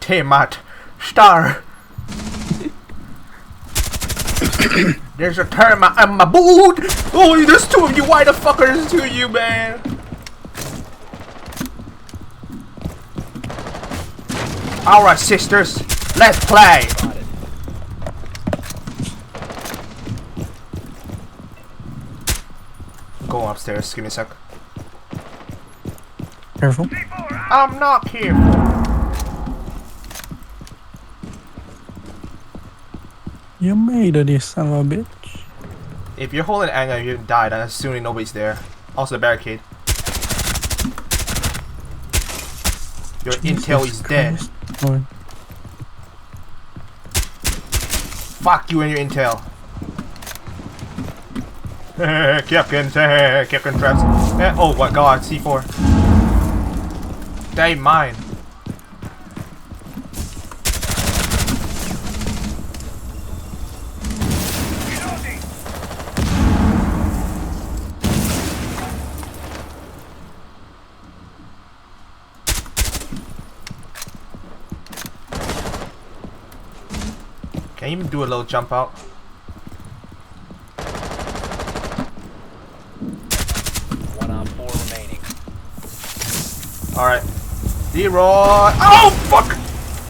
terhmite. Star. There's a terhmite on my boot. Oh, there's two of you. Why the fuck are there two of you, man? Alright, sisters. Let's play. Go upstairs. Give me a sec. Careful. I'm not careful. You made it, you son of a bitch. If you're holding anger and you die, then assuming nobody's there. Also the barricade. Your intel is dead. Lord. Fuck you and your intel. Kapkan traps. Oh my god, C4. They mine. Can you even do a little jump out? One on 4 remaining. Alright. Leroy. Oh fuck!